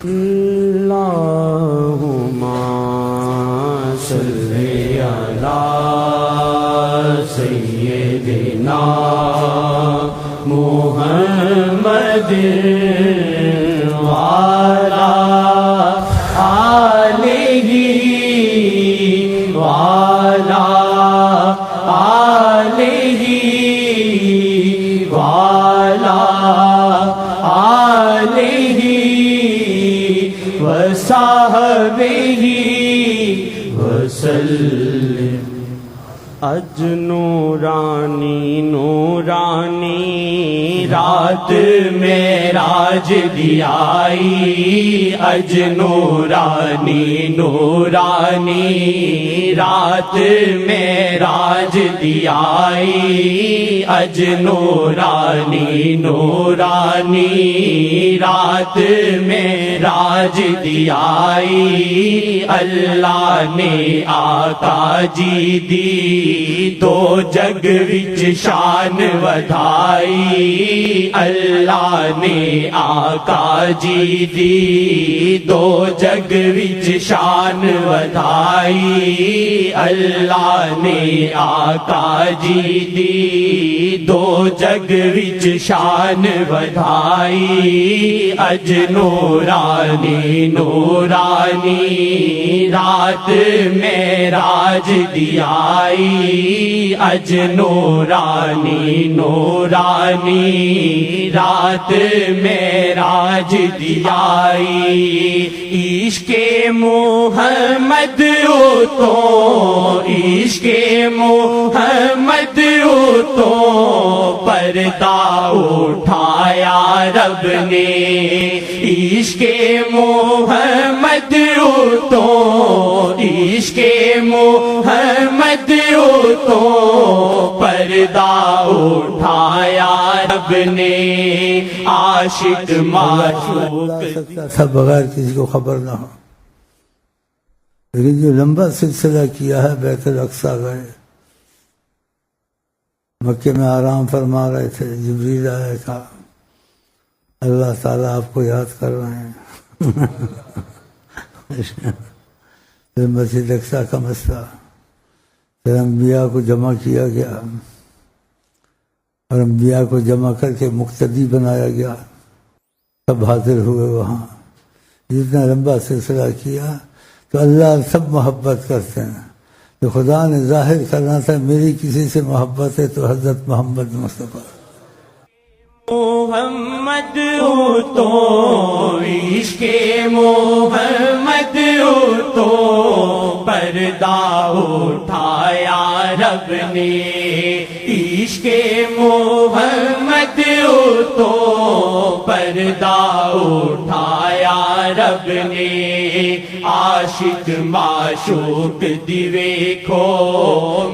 اللہم صلی علی سیدنا محمد وعلی آلہ وعلی آلہ وعلی آلہ وصحبہ وسلم۔ اج نورانی نورانی رات معراج دی آئی، اج نورانی نورانی رات معراج دی آئی، اج نورانی نورانی رات معراج دی آئی، اللہ نے آقا جی دی دو جگ وچ شان ودھائی، اللہ نے آقا جی دی دو جگ وچ شان ودھائی، اللہ نے آقا جی دی دو جگ وچ شان ودھائی، اج نورانی نورانی رات معراج دی آئی، اج نورانی نورانی رات معراج دی آئی، عشق محمد تو عشق محمد تو پردہ اٹھایا رب نے، عشق محمد تو عشق محمد تو پردہ اٹھایا رب نے، عاشق معشوق سب بغیر کسی کو خبر نہ ہو، لیکن جو لمبا سلسلہ کیا ہے بیت الاقصیٰ گئے، مکے میں آرام فرما رہے تھے، جبریل آیا تھا، اللہ تعالیٰ آپ کو یاد کر رہے ہیں، پھر مسجد اقصیٰ کا مسئلہ، پھر انبیاء کو جمع کیا گیا اور انبیاء کو جمع کر کے مقتدی بنایا گیا، سب حاضر ہوئے وہاں، جتنا لمبا سلسلہ کیا تو اللہ سب محبت کرتے ہیں، تو خدا نے ظاہر کرنا تھا میری کسی سے محبت ہے تو حضرت محمد مصطفیٰ محمد تو عشق محمد تو پردہ اٹھایا رب نے، عشق محمد تو پردہ اٹھایا رب نے، عاشق معشوق دی ویکھو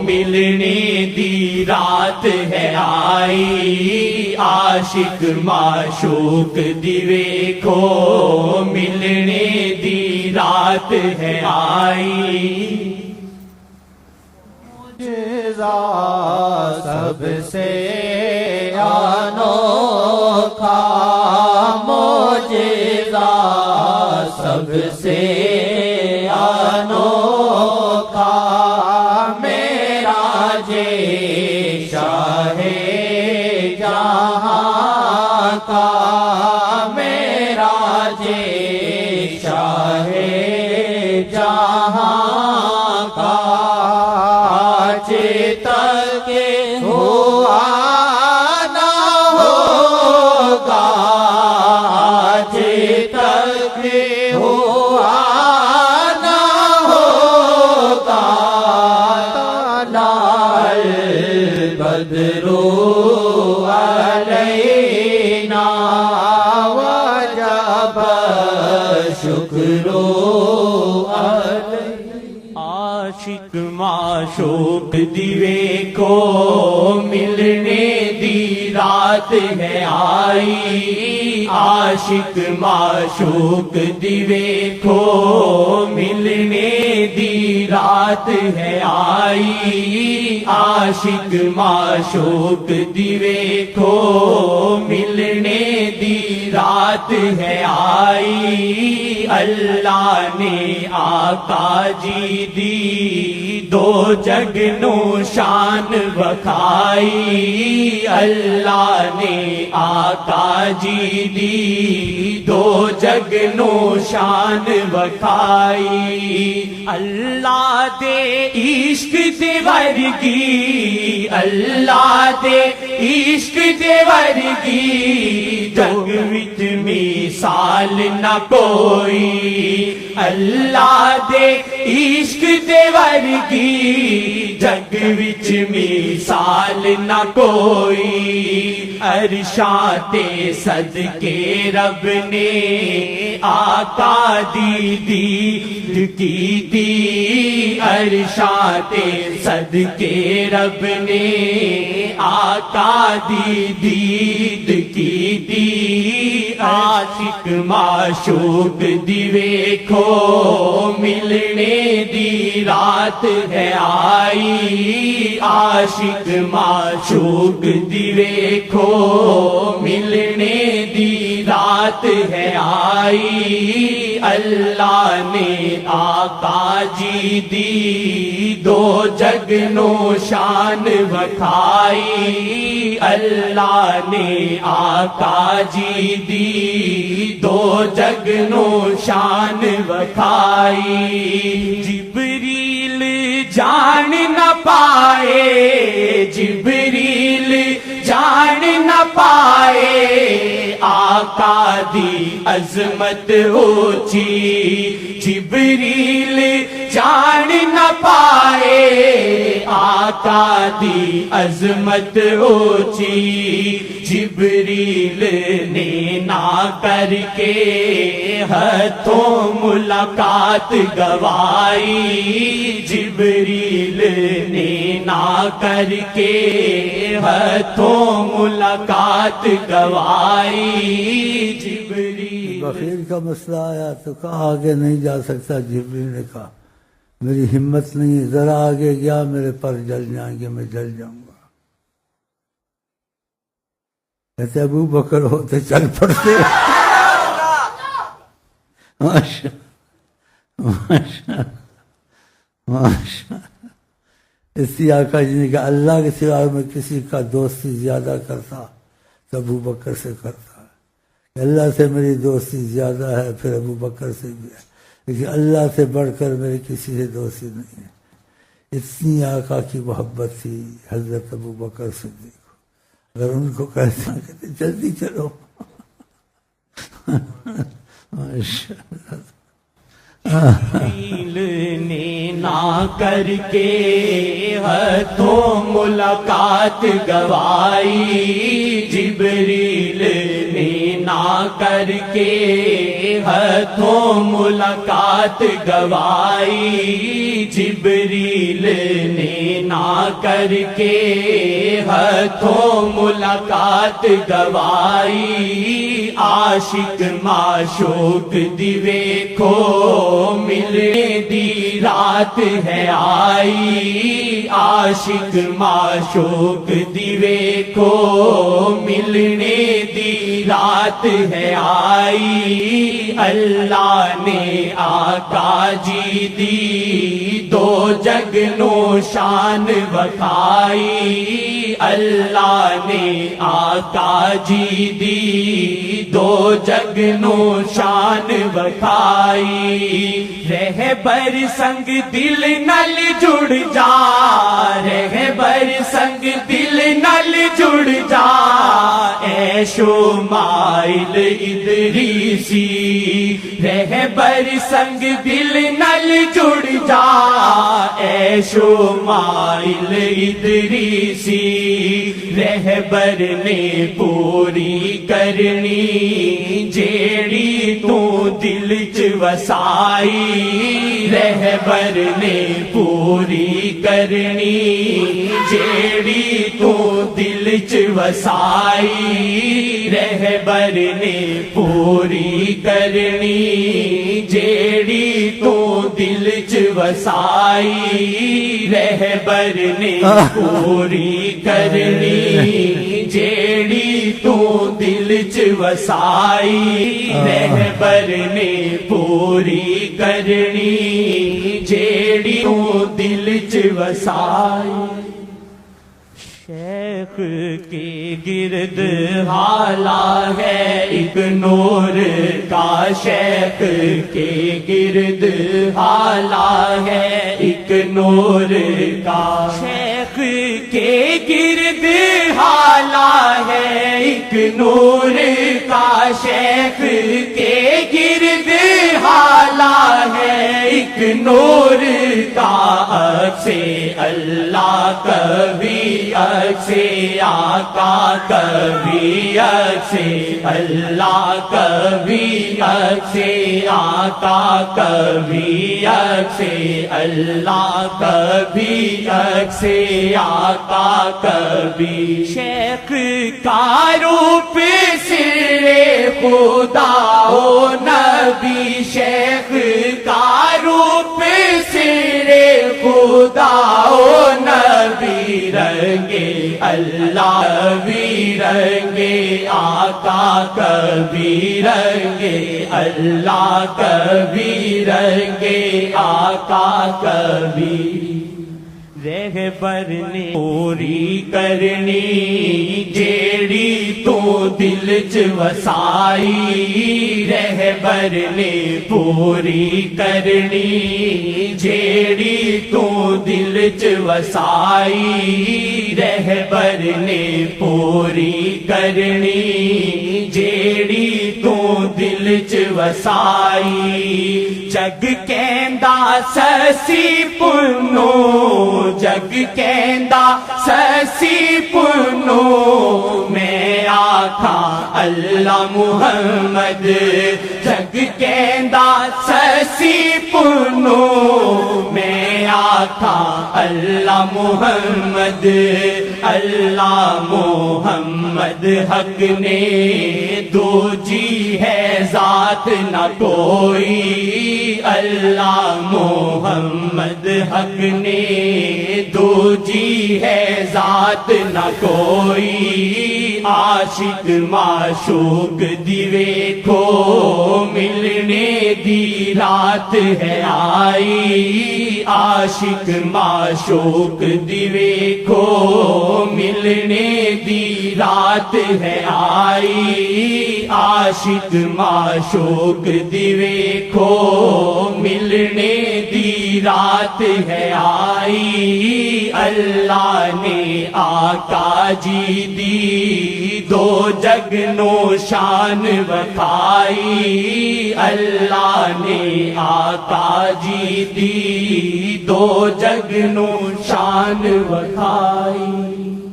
ملنے دی رات ہے آئی، عاشق معشوق دی ویکھو ملنے دی رات ہے آئی، معجزہ سب سے انوکھا، معجزہ سب سے انوکھا، معراج شاہ جہاں کا، معراج شاہ جہاں کا، آج تک ہوا نہ ہوگا، آج تک ہوا نہ ہوگا، طلع البدر علینا وجب شکر علینا، عاشق معشوق دیوے کو ملنے دی رات ہے آئی، عاشق معشوق دیوے کو ملنے دی رات ہے آئی، عاشق معشوق دیوے کو ملنے دی رات ہے آئی، اللہ نے آقا جی دی دو جگ نو شان بخائی، اللہ نے آقا جی دی دو جگ نو شان بخائی، اللہ دے عشق دے ورگی، اللہ دے عشق دے ورگی جگ وچ مثال نہ کوئی، اللہ دے عشق دے ورگی جگ وچ مثال نہ کوئی، عرشاں تے صدقے رب نے آقا دی دید کیتی، عرشاں تے صدقے رب نے آقا دی دید کیتی، عاشق معشوق دی ویکھو ملنے دی رات ہے آئی، عاشق معشوق دی ویکھو ملنے دی رات ہے آئی، اللہ نے آقا جی دی دو جگ نو شان بخائی، اللہ نے آقا جی دی دو جگ نو شان بخائی، جبریل جان نہ پائے، جبریل جان نہ پائے آقا دی عظمت اونچی، جبریل جان نہ پائے آقا دی عظمت اونچی، جبریل نے نہ کر کے ہاتھوں ملاقات گوائی، جبریل نے نہ کر کے ہاتھوں ملاقات گوائی، جبریل بخیر کا مسئلہ آیا تو کہا آگے نہیں جا سکتا، جبریل نے کہا میری ہمت نہیں، ذرا آگے گیا میرے پر جل جائیں گے، میں جل جاؤں گا، کہتے ابو بکر ہوتے چل پڑتے، ماشاء ماشاء ماشاء، اسی آقا جی نے کہا اللہ کے سوا میں کسی کا دوستی زیادہ کرتا تو ابو بکر سے کرتا، اللہ سے میری دوستی زیادہ ہے پھر ابو بکر سے بھی ہے، لیکن اللہ سے بڑھ کر میری کسی سے دوستی نہیں ہے، اتنی آقا کی محبت تھی حضرت ابو بکر صدیق کو، اگر ان کو کہتے جلدی چلو ماشاءاللہ، جبریل نے نہ کر کے ہاتھوں ملاقات گوائی، جبریل نے نہ کر کے ہاتھوں ملاقات گوائی، جبریل نے نہ کر کے ہاتھوں ملاقات گوائی، عاشق معشوق دی ویکھو ملنے دی رات ہے آئی، عاشق معشوق دی ویکھو ملنے دی رات ہے آئی، اللہ نے آقا جی دی دو جگ نو شان بخائی، اللہ نے آقا جی دی دو جگ نو شان بخائی، رہبر سنگ دل نل جڑ جا، رہبر سنگ دل نل جڑ جا، اے شمائل ادریسی، رہبر سنگ دل نل جڑ جا، اے شمائل ادریسی، رہبر نے پوری کرنی جیڑی تو دل چ وسائی، رہبر نے پوری کرنی جیڑی تو دل چ وسائی، رہبر نے پوری کرنی جیڑی تو دل چ وسائی رہبر نے پوری کرنی جیڑی تو دل چ وسائی رہبر نے پوری کرنی جیڑی تو دل چ وسائی شیخ کے گرد حالا ہے ایک نور کا شیخ کے گرد حالا ہے ایک نور کا شیخ کے گرد حالا ہے ایک نور کا شیخ کے گرد حالا ہے ایک نور کا عکس اللہ کبھی عکس آقا کبھی عکس اللہ کبھی عکس آقا کبھی عکس اللہ کبھی عکس آقا کبھی شیخ کا روپ سر خدا و نبی شیخ کا روپ سر خدا و نبی رنگے اللہ بھی رنگے آقا کبھی رنگے اللہ کبھی رنگے آقا کبھی رہبر نے پوری کرنی جیڑی تو دل چ وسائی رہبر نے پوری کرنی جیڑی تو دل چ وسائی رہبر نے پوری کرنی جیڑی تو دل چ وسائی جگ کہندا سسی پنو جگ کہندا سسی پنو میں آکھاں اللہ محمد جگ کہندا سسی پنو میں آکھاں اللہ محمد اللہ محمد حق نے دو جی ہے ذات نہ کوئی اللہ محمد حق نے دو جی ہے ذات نہ کوئی عاشق معشوق دی ویکھو ملنے دی رات ہے آئی عاشق معشوق دی ویکھو ملنے دی رات ہے آئی عاشق معشوق دی ویکھو ملنے دی رات ہے آئی اللہ نے آقا جی دی دو جگ نو شان بخائی اللہ نے آقا جی دی دو جگ نو شان بخائی